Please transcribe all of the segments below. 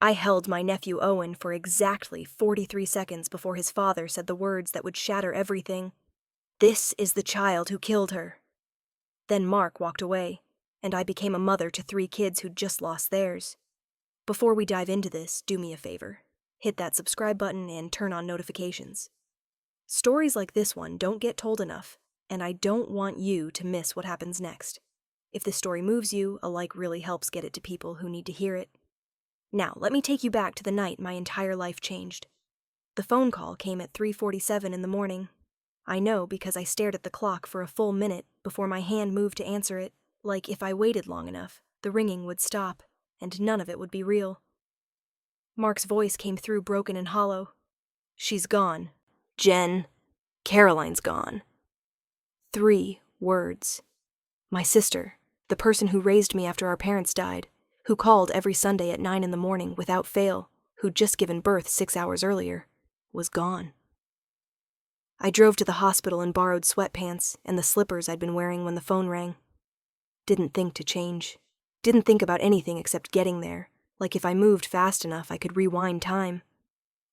I held my nephew Owen for exactly 43 seconds before his father said the words that would shatter everything. "This is the child who killed her." Then Mark walked away, and I became a mother to 3 kids who'd just lost theirs. Before we dive into this, do me a favor. Hit that subscribe button and turn on notifications. Stories like this one don't get told enough, and I don't want you to miss what happens next. If this story moves you, a like really helps get it to people who need to hear it. Now, let me take you back to the night my entire life changed. The phone call came at 3:47 in the morning. I know because I stared at the clock for a full minute before my hand moved to answer it, like if I waited long enough, the ringing would stop, and none of it would be real. Mark's voice came through broken and hollow. "She's gone. Jen. Caroline's gone." 3 words. My sister, the person who raised me after our parents died, who called every Sunday at 9 in the morning without fail, who'd just given birth 6 hours earlier, was gone. I drove to the hospital in borrowed sweatpants and the slippers I'd been wearing when the phone rang. Didn't think to change. Didn't think about anything except getting there, like if I moved fast enough I could rewind time.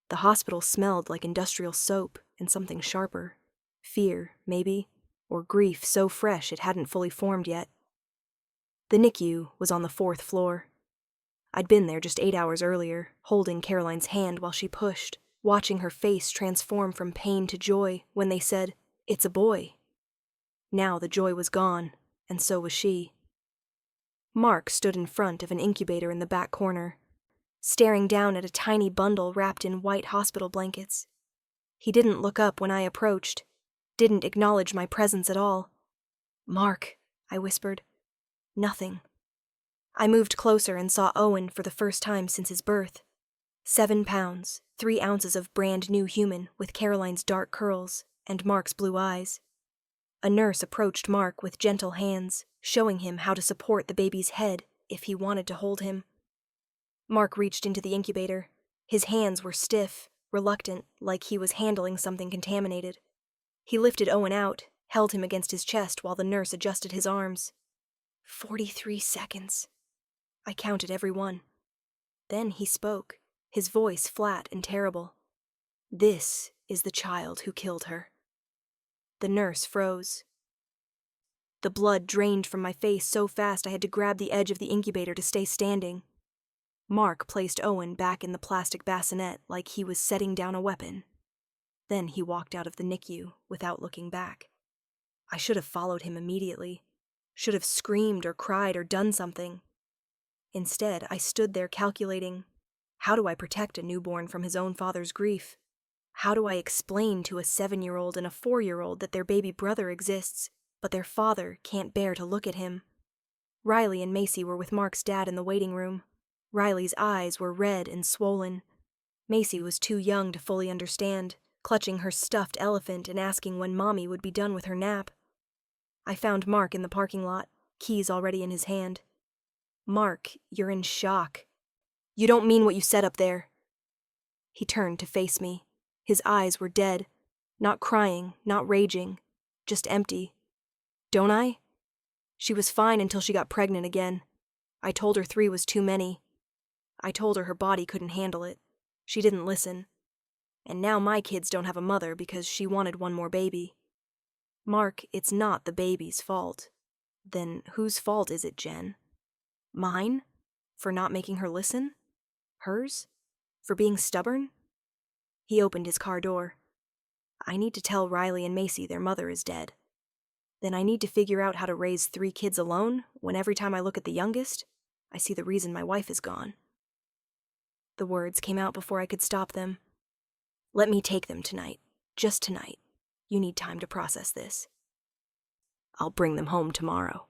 The hospital smelled like industrial soap and something sharper. Fear, maybe, or grief so fresh it hadn't fully formed yet. The NICU was on the 4th floor. I'd been there just 8 hours earlier, holding Caroline's hand while she pushed, watching her face transform from pain to joy when they said, "It's a boy." Now the joy was gone, and so was she. Mark stood in front of an incubator in the back corner, staring down at a tiny bundle wrapped in white hospital blankets. He didn't look up when I approached, didn't acknowledge my presence at all. "Mark," I whispered. Nothing. I moved closer and saw Owen for the first time since his birth. 7 pounds, 3 ounces of brand new human with Caroline's dark curls and Mark's blue eyes. A nurse approached Mark with gentle hands, showing him how to support the baby's head if he wanted to hold him. Mark reached into the incubator. His hands were stiff, reluctant, like he was handling something contaminated. He lifted Owen out, held him against his chest while the nurse adjusted his arms. 43 seconds. I counted every one. Then he spoke, his voice flat and terrible. "This is the child who killed her." The nurse froze. The blood drained from my face so fast I had to grab the edge of the incubator to stay standing. Mark placed Owen back in the plastic bassinet like he was setting down a weapon. Then he walked out of the NICU without looking back. I should have followed him immediately. Should have screamed or cried or done something. Instead, I stood there calculating, how do I protect a newborn from his own father's grief? How do I explain to a 7-year-old and a 4-year-old that their baby brother exists, but their father can't bear to look at him? Riley and Macy were with Mark's dad in the waiting room. Riley's eyes were red and swollen. Macy was too young to fully understand, clutching her stuffed elephant and asking when Mommy would be done with her nap. I found Mark in the parking lot, keys already in his hand. "Mark, you're in shock. You don't mean what you said up there." He turned to face me. His eyes were dead. Not crying, not raging. Just empty. "Don't I? She was fine until she got pregnant again. I told her 3 was too many. I told her body couldn't handle it. She didn't listen. And now my kids don't have a mother because she wanted one more baby. Mark, it's not the baby's fault." "Then whose fault is it, Jen?" "Mine? For not making her listen? Hers? For being stubborn?" He opened his car door. "I need to tell Riley and Macy their mother is dead. Then I need to figure out how to raise 3 kids alone when every time I look at the youngest, I see the reason my wife is gone." The words came out before I could stop them. "Let me take them tonight. Just tonight. You need time to process this. I'll bring them home tomorrow."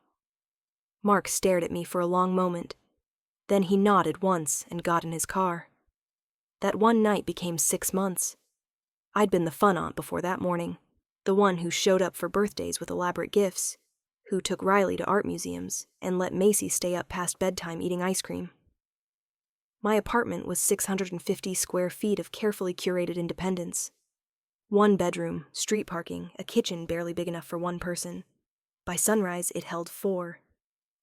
Mark stared at me for a long moment. Then he nodded once and got in his car. That one night became 6 months. I'd been the fun aunt before that morning, the one who showed up for birthdays with elaborate gifts, who took Riley to art museums and let Macy stay up past bedtime eating ice cream. My apartment was 650 square feet of carefully curated independence. 1 bedroom, street parking, a kitchen barely big enough for 1 person. By sunrise, it held 4.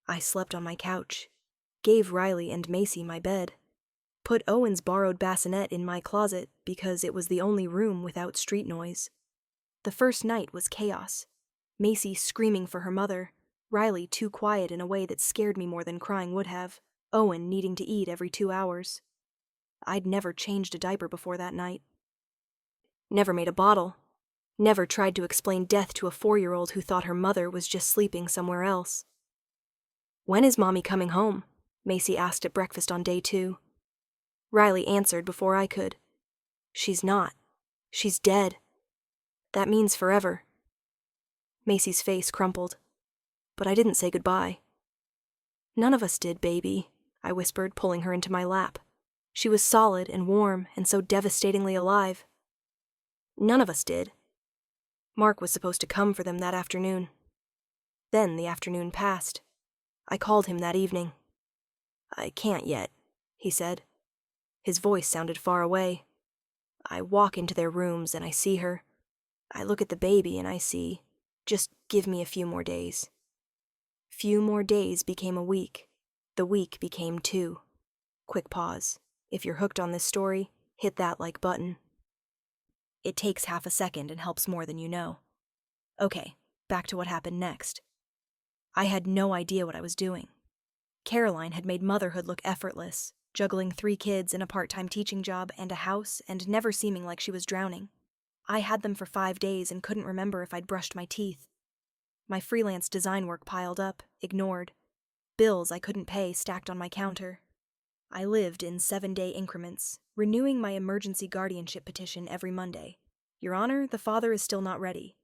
I slept on my couch, gave Riley and Macy my bed. Put Owen's borrowed bassinet in my closet because it was the only room without street noise. The first night was chaos. Macy screaming for her mother, Riley too quiet in a way that scared me more than crying would have, Owen needing to eat every 2 hours. I'd never changed a diaper before that night. Never made a bottle. Never tried to explain death to a 4-year-old who thought her mother was just sleeping somewhere else. "When is Mommy coming home?" Macy asked at breakfast on day 2. Riley answered before I could. "She's not. She's dead. That means forever." Macy's face crumpled. But I didn't say goodbye. "None of us did, baby," I whispered, pulling her into my lap. She was solid and warm and so devastatingly alive. None of us did. Mark was supposed to come for them that afternoon. Then the afternoon passed. I called him that evening. "I can't yet," he said. His voice sounded far away. "I walk into their rooms and I see her. I look at the baby and I see, just give me a few more days." Few more days became a week. The week became 2. Quick pause. If you're hooked on this story, hit that like button. It takes half a second and helps more than you know. Okay, back to what happened next. I had no idea what I was doing. Caroline had made motherhood look effortless, juggling 3 kids and a part-time teaching job and a house and never seeming like she was drowning. I had them for 5 days and couldn't remember if I'd brushed my teeth. My freelance design work piled up, ignored. Bills I couldn't pay stacked on my counter. I lived in 7-day increments, renewing my emergency guardianship petition every Monday. "Your Honor, the father is still not ready.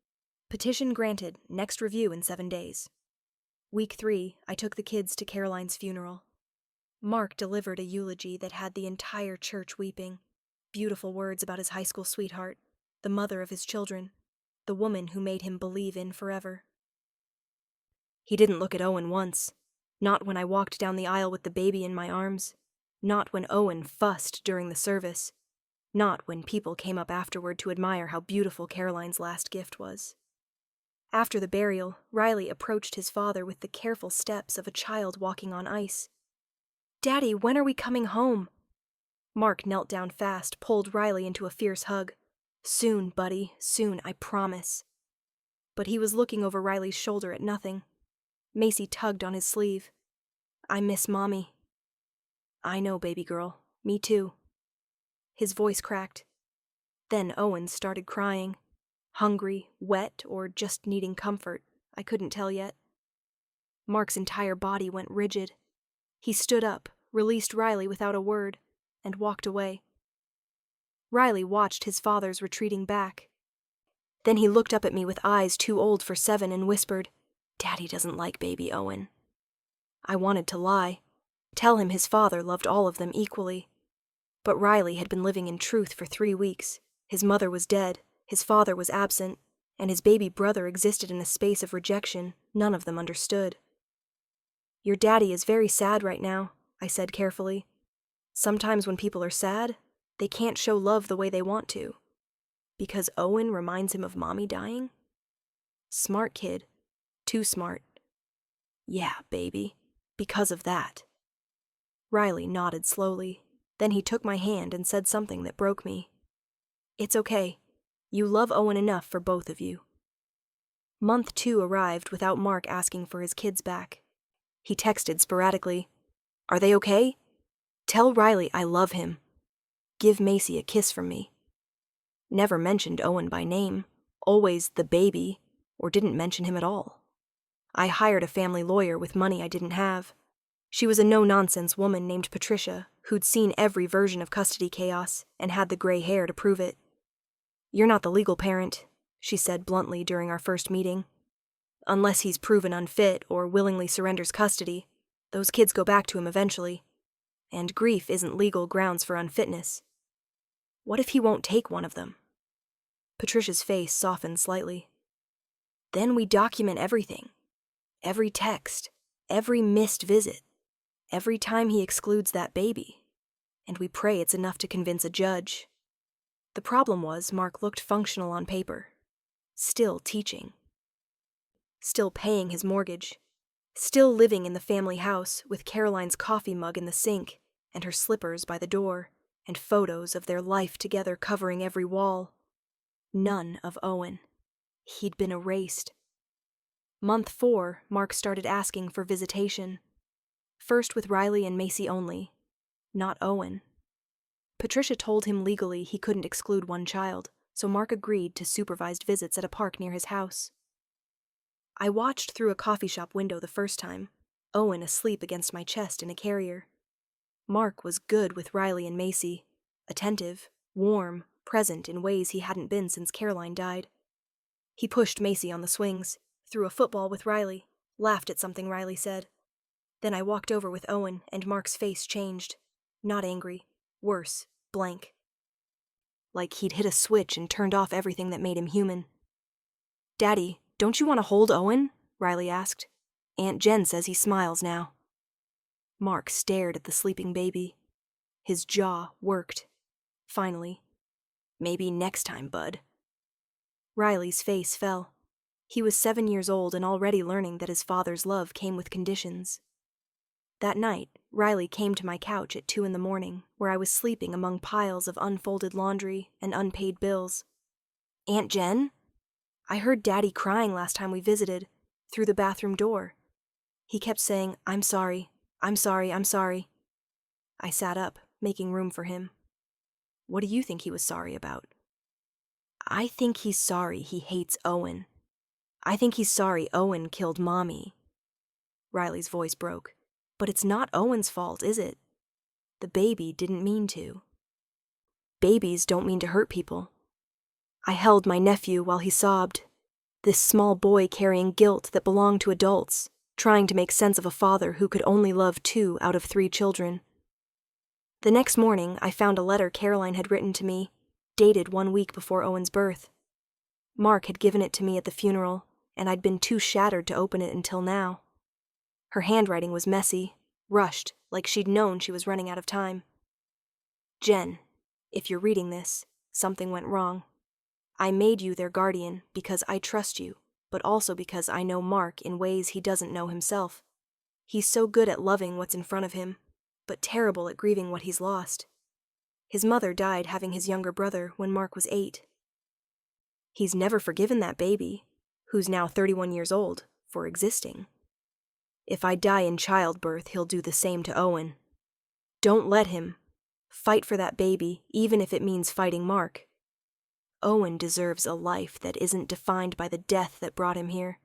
Petition granted, next review in 7 days. Week 3, I took the kids to Caroline's funeral. Mark delivered a eulogy that had the entire church weeping. Beautiful words about his high school sweetheart, the mother of his children, the woman who made him believe in forever. He didn't look at Owen once. Not when I walked down the aisle with the baby in my arms. Not when Owen fussed during the service. Not when people came up afterward to admire how beautiful Caroline's last gift was. After the burial, Riley approached his father with the careful steps of a child walking on ice. "Daddy, when are we coming home?" Mark knelt down fast, pulled Riley into a fierce hug. "Soon, buddy, soon, I promise." But he was looking over Riley's shoulder at nothing. Macy tugged on his sleeve. "I miss Mommy." "I know, baby girl. Me too." His voice cracked. Then Owen started crying. Hungry, wet, or just needing comfort. I couldn't tell yet. Mark's entire body went rigid. He stood up, released Riley without a word, and walked away. Riley watched his father's retreating back. Then he looked up at me with eyes too old for 7 and whispered, "Daddy doesn't like baby Owen." I wanted to lie, tell him his father loved all of them equally. But Riley had been living in truth for 3 weeks. His mother was dead, his father was absent, and his baby brother existed in a space of rejection none of them understood. "Your daddy is very sad right now," I said carefully. "Sometimes when people are sad, they can't show love the way they want to. Because Owen reminds him of Mommy dying? Smart kid. Too smart. Yeah, baby. Because of that." Riley nodded slowly. Then he took my hand and said something that broke me. "It's okay. You love Owen enough for both of you." Month 2 arrived without Mark asking for his kids back. He texted sporadically, "Are they okay? Tell Riley I love him. Give Macy a kiss from me." Never mentioned Owen by name, always the baby, or didn't mention him at all. I hired a family lawyer with money I didn't have. She was a no-nonsense woman named Patricia, who'd seen every version of custody chaos and had the gray hair to prove it. "You're not the legal parent," she said bluntly during our first meeting. "Unless he's proven unfit or willingly surrenders custody, those kids go back to him eventually. And grief isn't legal grounds for unfitness. What if he won't take one of them?" Patricia's face softened slightly. "Then we document everything. Every text, every missed visit, every time he excludes that baby. And we pray it's enough to convince a judge." The problem was Mark looked functional on paper. Still teaching. Still paying his mortgage. Still living in the family house with Caroline's coffee mug in the sink and her slippers by the door, and photos of their life together covering every wall. None of Owen. He'd been erased. Month 4, Mark started asking for visitation. First with Riley and Macy only, not Owen. Patricia told him legally he couldn't exclude one child, so Mark agreed to supervised visits at a park near his house. I watched through a coffee shop window the first time, Owen asleep against my chest in a carrier. Mark was good with Riley and Macy, attentive, warm, present in ways he hadn't been since Caroline died. He pushed Macy on the swings, threw a football with Riley, laughed at something Riley said. Then I walked over with Owen, and Mark's face changed. Not angry. Worse, blank. Like he'd hit a switch and turned off everything that made him human. "Daddy, don't you want to hold Owen?" Riley asked. "Aunt Jen says he smiles now." Mark stared at the sleeping baby. His jaw worked. Finally, "Maybe next time, bud." Riley's face fell. He was 7 years old and already learning that his father's love came with conditions. That night, Riley came to my couch at 2 a.m, where I was sleeping among piles of unfolded laundry and unpaid bills. "Aunt Jen? I heard Daddy crying last time we visited, through the bathroom door. He kept saying, 'I'm sorry, I'm sorry, I'm sorry.'" I sat up, making room for him. "What do you think he was sorry about?" "I think he's sorry he hates Owen. I think he's sorry Owen killed Mommy." Riley's voice broke. "But it's not Owen's fault, is it? The baby didn't mean to." "Babies don't mean to hurt people." I held my nephew while he sobbed. This small boy carrying guilt that belonged to adults, trying to make sense of a father who could only love 2 out of 3 children. The next morning, I found a letter Caroline had written to me, dated 1 week before Owen's birth. Mark had given it to me at the funeral, and I'd been too shattered to open it until now. Her handwriting was messy, rushed, like she'd known she was running out of time. "Jen, if you're reading this, something went wrong. I made you their guardian because I trust you, but also because I know Mark in ways he doesn't know himself. He's so good at loving what's in front of him, but terrible at grieving what he's lost. His mother died having his younger brother when Mark was 8. He's never forgiven that baby, who's now 31 years old, for existing. If I die in childbirth, he'll do the same to Owen. Don't let him. Fight for that baby, even if it means fighting Mark. Owen deserves a life that isn't defined by the death that brought him here.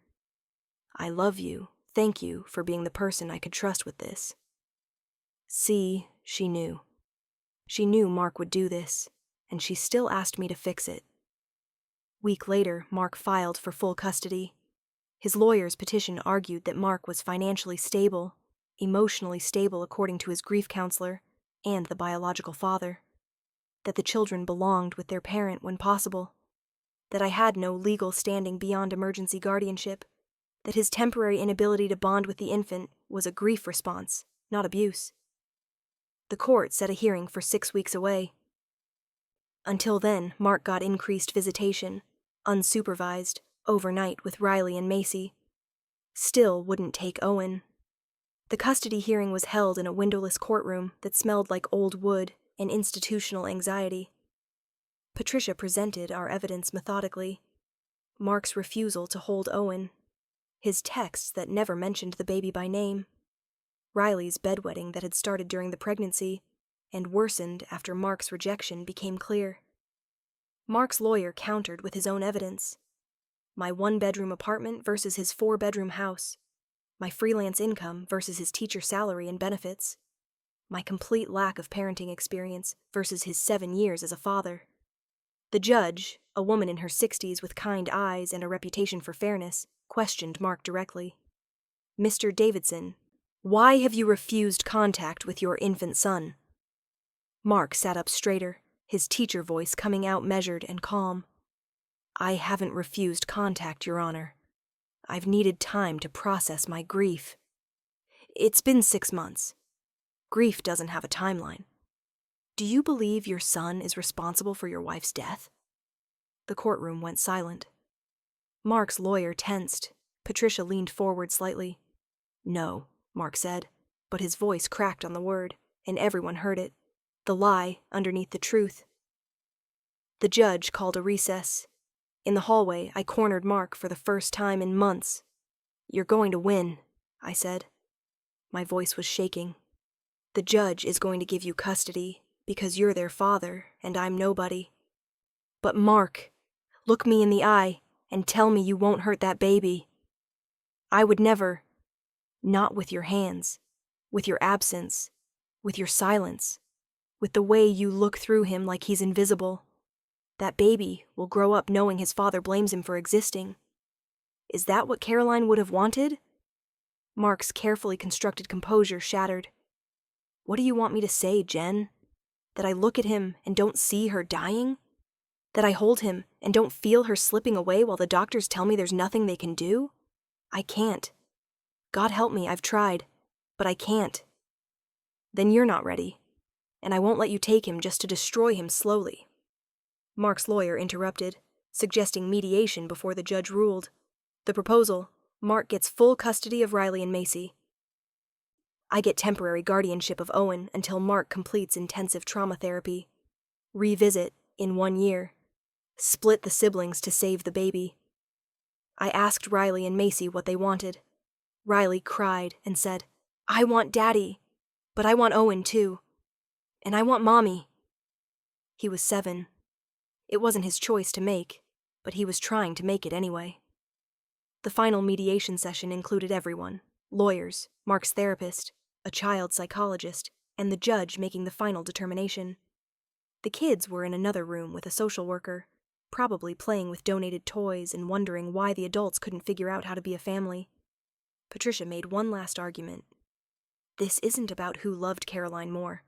I love you. Thank you for being the person I could trust with this." See, she knew. She knew Mark would do this, and she still asked me to fix it. Week later, Mark filed for full custody. His lawyer's petition argued that Mark was financially stable, emotionally stable according to his grief counselor, and the biological father. That the children belonged with their parent when possible. That I had no legal standing beyond emergency guardianship. That his temporary inability to bond with the infant was a grief response, not abuse. The court set a hearing for 6 weeks away. Until then, Mark got increased visitation, unsupervised, overnight with Riley and Macy. Still wouldn't take Owen. The custody hearing was held in a windowless courtroom that smelled like old wood and institutional anxiety. Patricia presented our evidence methodically. Mark's refusal to hold Owen. His texts that never mentioned the baby by name. Riley's bedwetting that had started during the pregnancy and worsened after Mark's rejection became clear. Mark's lawyer countered with his own evidence. My 1-bedroom apartment versus his 4-bedroom house. My freelance income versus his teacher salary and benefits. My complete lack of parenting experience versus his 7 years as a father. The judge, a woman in her 60s with kind eyes and a reputation for fairness, questioned Mark directly. "Mr. Davidson, why have you refused contact with your infant son?" Mark sat up straighter, his teacher voice coming out measured and calm. "I haven't refused contact, Your Honor. I've needed time to process my grief. It's been 6 months. Grief doesn't have a timeline. Do you believe your son is responsible for your wife's death?" The courtroom went silent. Mark's lawyer tensed. Patricia leaned forward slightly. "No," Mark said, but his voice cracked on the word, and everyone heard it. The lie underneath the truth. The judge called a recess. In the hallway, I cornered Mark for the first time in months. "You're going to win," I said. My voice was shaking. "The judge is going to give you custody because you're their father and I'm nobody. But Mark, look me in the eye and tell me you won't hurt that baby. I would never. Not with your hands, with your absence, with your silence, with the way you look through him like he's invisible. That baby will grow up knowing his father blames him for existing. Is that what Caroline would have wanted?" Mark's carefully constructed composure shattered. "What do you want me to say, Jen? That I look at him and don't see her dying? That I hold him and don't feel her slipping away while the doctors tell me there's nothing they can do? I can't. God help me, I've tried, but I can't." "Then you're not ready, and I won't let you take him just to destroy him slowly." Mark's lawyer interrupted, suggesting mediation before the judge ruled. The proposal: Mark gets full custody of Riley and Macy. I get temporary guardianship of Owen until Mark completes intensive trauma therapy. Revisit in 1 year. Split the siblings to save the baby. I asked Riley and Macy what they wanted. Riley cried and said, "I want Daddy, but I want Owen too. And I want Mommy." He was 7. It wasn't his choice to make, but he was trying to make it anyway. The final mediation session included everyone: lawyers, Mark's therapist, a child psychologist, and the judge making the final determination. The kids were in another room with a social worker, probably playing with donated toys and wondering why the adults couldn't figure out how to be a family. Patricia made one last argument. "This isn't about who loved Caroline more.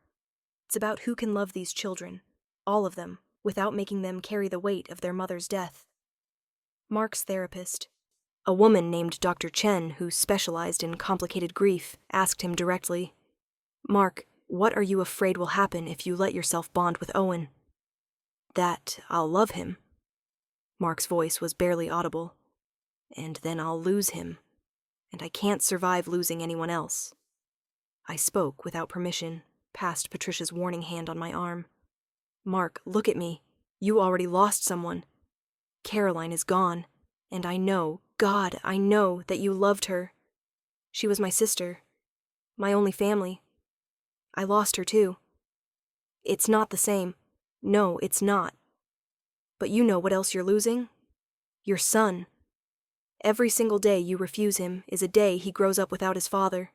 It's about who can love these children, all of them, without making them carry the weight of their mother's death." Mark's therapist, a woman named Dr. Chen who specialized in complicated grief, asked him directly, "Mark, what are you afraid will happen if you let yourself bond with Owen?" "That I'll love him." Mark's voice was barely audible. "And then I'll lose him. And I can't survive losing anyone else." I spoke without permission, past Patricia's warning hand on my arm. "Mark, look at me. You already lost someone. Caroline is gone, and I know, God, I know that you loved her. She was my sister, my only family. I lost her too. It's not the same. No, it's not. But you know what else you're losing? Your son. Every single day you refuse him is a day he grows up without his father.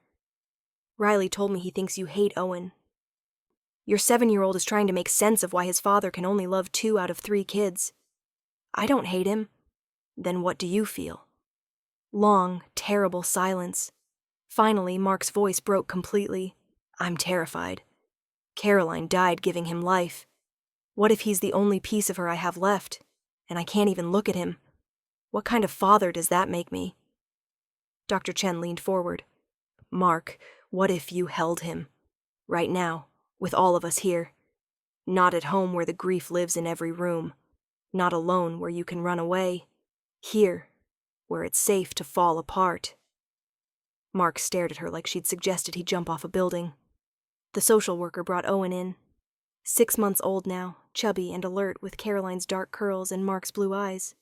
Riley told me he thinks you hate Owen. Your 7-year-old is trying to make sense of why his father can only love 2 out of 3 kids. I don't hate him. Then what do you feel?" Long, terrible silence. Finally, Mark's voice broke completely. "I'm terrified. Caroline died giving him life. What if he's the only piece of her I have left, and I can't even look at him? What kind of father does that make me?" Dr. Chen leaned forward. "Mark, what if you held him? Right now, with all of us here. Not at home where the grief lives in every room. Not alone where you can run away. Here, where it's safe to fall apart." Mark stared at her like she'd suggested he jump off a building. The social worker brought Owen in. 6 months old now, chubby and alert with Caroline's dark curls and Mark's blue eyes.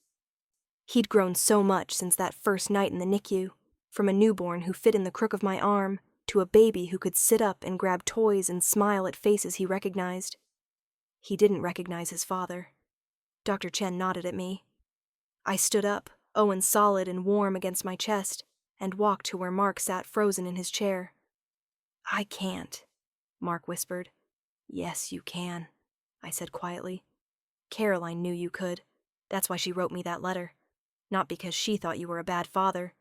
He'd grown so much since that first night in the NICU, from a newborn who fit in the crook of my arm to a baby who could sit up and grab toys and smile at faces he recognized. He didn't recognize his father. Dr. Chen nodded at me. I stood up, Owen solid and warm against my chest, and walked to where Mark sat frozen in his chair. "I can't," Mark whispered. "Yes, you can," I said quietly. "Caroline knew you could. That's why she wrote me that letter. Not because she thought you were a bad father,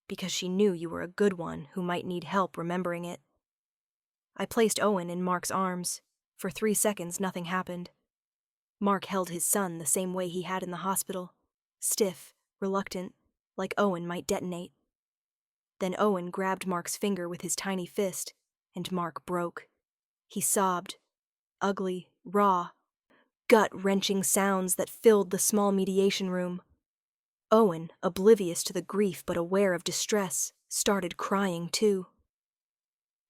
because she knew you were a good one who might need help remembering it." I placed Owen in Mark's arms. For 3 seconds, nothing happened. Mark held his son the same way he had in the hospital, stiff, reluctant, like Owen might detonate. Then Owen grabbed Mark's finger with his tiny fist, and Mark broke. He sobbed, ugly, raw, gut-wrenching sounds that filled the small mediation room. Owen, oblivious to the grief but aware of distress, started crying too.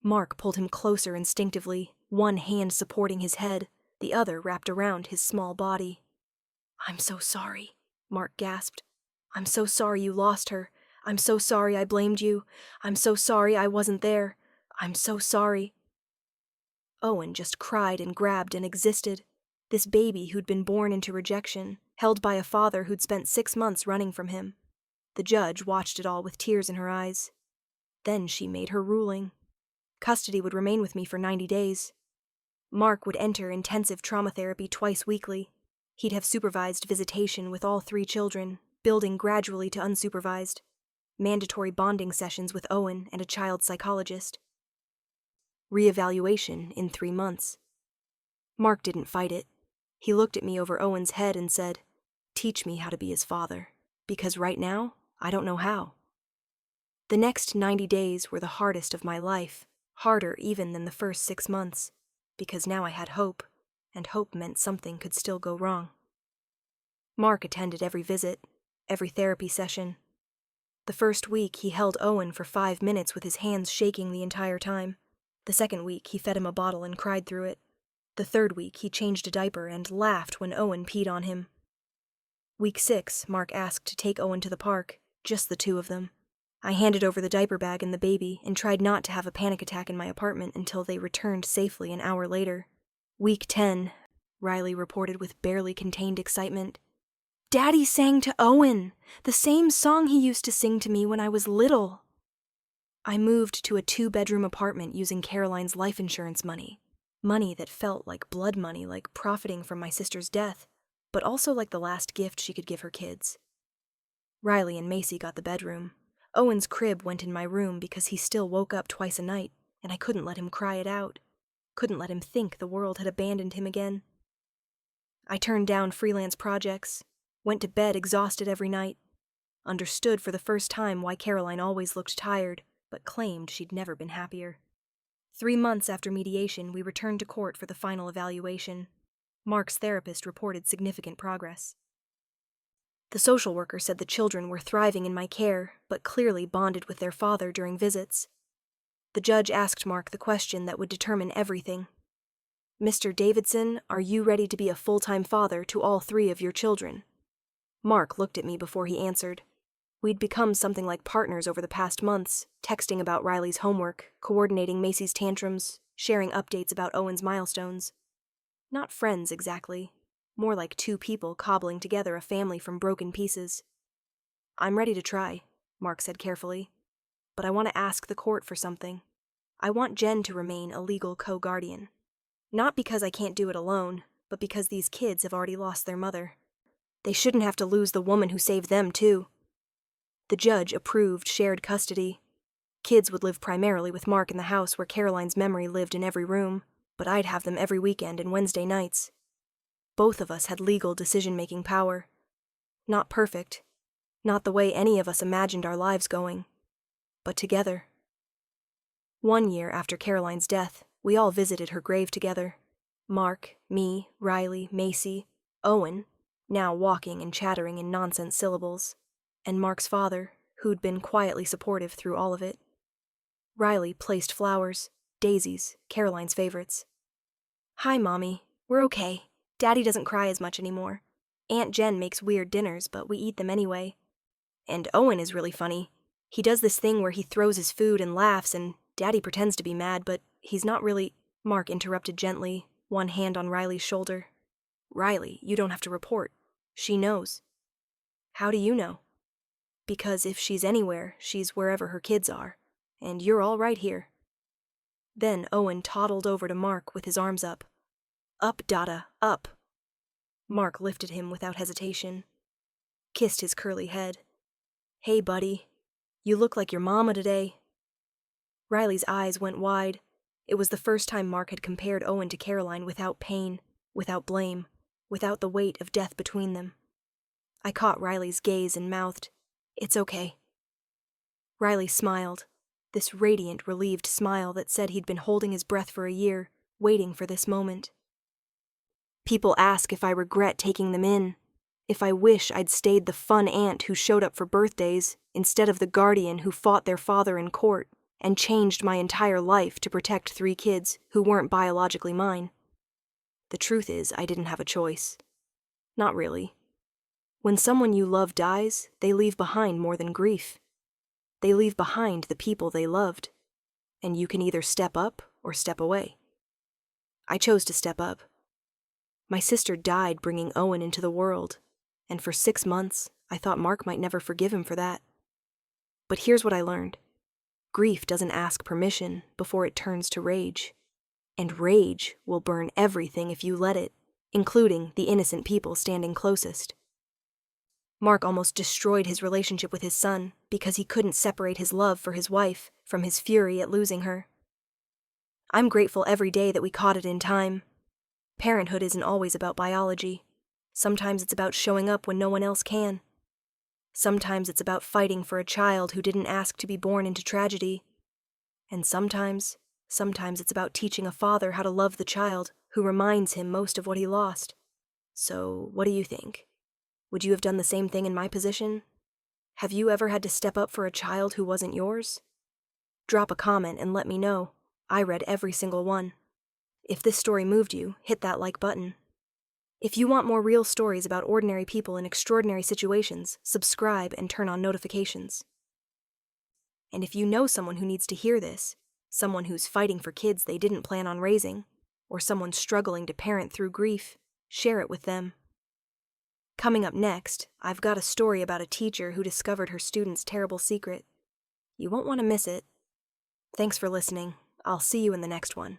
Mark pulled him closer instinctively, one hand supporting his head, the other wrapped around his small body. "I'm so sorry," Mark gasped. "I'm so sorry you lost her. I'm so sorry I blamed you. I'm so sorry I wasn't there. I'm so sorry." Owen just cried and grabbed and existed. This baby who'd been born into rejection, held by a father who'd spent 6 months running from him. The judge watched it all with tears in her eyes. Then she made her ruling. Custody would remain with me for 90 days. Mark would enter intensive trauma therapy twice weekly. He'd have supervised visitation with all 3 children, building gradually to unsupervised. Mandatory bonding sessions with Owen and a child psychologist. Reevaluation in 3 months. Mark didn't fight it. He looked at me over Owen's head and said, "Teach me how to be his father, because right now, I don't know how." The next 90 days were the hardest of my life, harder even than the first 6 months, because now I had hope, and hope meant something could still go wrong. Mark attended every visit, every therapy session. The first week, he held Owen for 5 minutes with his hands shaking the entire time. The second week, he fed him a bottle and cried through it. The third week, he changed a diaper and laughed when Owen peed on him. Week 6, Mark asked to take Owen to the park, just the 2 of them. I handed over the diaper bag and the baby and tried not to have a panic attack in my apartment until they returned safely an hour later. Week 10, Riley reported with barely contained excitement. "Daddy sang to Owen, the same song he used to sing to me when I was little." I moved to a 2-bedroom apartment using Caroline's life insurance money. Money that felt like blood money, like profiting from my sister's death, but also like the last gift she could give her kids. Riley and Macy got the bedroom. Owen's crib went in my room because he still woke up twice a night, and I couldn't let him cry it out. Couldn't let him think the world had abandoned him again. I turned down freelance projects, went to bed exhausted every night, understood for the first time why Caroline always looked tired, but claimed she'd never been happier. 3 months after mediation, we returned to court for the final evaluation. Mark's therapist reported significant progress. The social worker said the children were thriving in my care, but clearly bonded with their father during visits. The judge asked Mark the question that would determine everything. "Mr. Davidson, are you ready to be a full-time father to all 3 of your children?" Mark looked at me before he answered. We'd become something like partners over the past months, texting about Riley's homework, coordinating Macy's tantrums, sharing updates about Owen's milestones. Not friends, exactly. More like 2 people cobbling together a family from broken pieces. "I'm ready to try," Mark said carefully. "But I want to ask the court for something. I want Jen to remain a legal co-guardian. Not because I can't do it alone, but because these kids have already lost their mother. They shouldn't have to lose the woman who saved them, too." The judge approved shared custody. Kids would live primarily with Mark in the house where Caroline's memory lived in every room, but I'd have them every weekend and Wednesday nights. Both of us had legal decision-making power. Not perfect, not the way any of us imagined our lives going, but together. 1 year after Caroline's death, we all visited her grave together. Mark, me, Riley, Macy, Owen, now walking and chattering in nonsense syllables, and Mark's father, who'd been quietly supportive through all of it. Riley placed flowers, daisies, Caroline's favorites. "Hi, Mommy. We're okay. Daddy doesn't cry as much anymore. Aunt Jen makes weird dinners, but we eat them anyway. And Owen is really funny. He does this thing where he throws his food and laughs, and Daddy pretends to be mad, but he's not really—" Mark interrupted gently, one hand on Riley's shoulder. "Riley, you don't have to report. She knows." "How do you know?" "Because if she's anywhere, she's wherever her kids are. And you're all right here." Then Owen toddled over to Mark with his arms up. "Up, Dada, up." Mark lifted him without hesitation, kissed his curly head. "Hey, buddy. You look like your mama today." Riley's eyes went wide. It was the first time Mark had compared Owen to Caroline without pain, without blame, without the weight of death between them. I caught Riley's gaze and mouthed, "It's okay." Riley smiled, this radiant, relieved smile that said he'd been holding his breath for a year, waiting for this moment. "People ask if I regret taking them in, if I wish I'd stayed the fun aunt who showed up for birthdays instead of the guardian who fought their father in court and changed my entire life to protect 3 kids who weren't biologically mine. The truth is, I didn't have a choice. Not really. When someone you love dies, they leave behind more than grief. They leave behind the people they loved, and you can either step up or step away. I chose to step up. My sister died bringing Owen into the world, and for 6 months, I thought Mark might never forgive him for that. But here's what I learned. Grief doesn't ask permission before it turns to rage. And rage will burn everything if you let it, including the innocent people standing closest. Mark almost destroyed his relationship with his son because he couldn't separate his love for his wife from his fury at losing her. I'm grateful every day that we caught it in time. Parenthood isn't always about biology. Sometimes it's about showing up when no one else can. Sometimes it's about fighting for a child who didn't ask to be born into tragedy. And sometimes it's about teaching a father how to love the child who reminds him most of what he lost. So, what do you think? Would you have done the same thing in my position? Have you ever had to step up for a child who wasn't yours? Drop a comment and let me know. I read every single one. If this story moved you, hit that like button. If you want more real stories about ordinary people in extraordinary situations, subscribe and turn on notifications. And if you know someone who needs to hear this, someone who's fighting for kids they didn't plan on raising, or someone struggling to parent through grief, share it with them. Coming up next, I've got a story about a teacher who discovered her student's terrible secret. You won't want to miss it. Thanks for listening. I'll see you in the next one.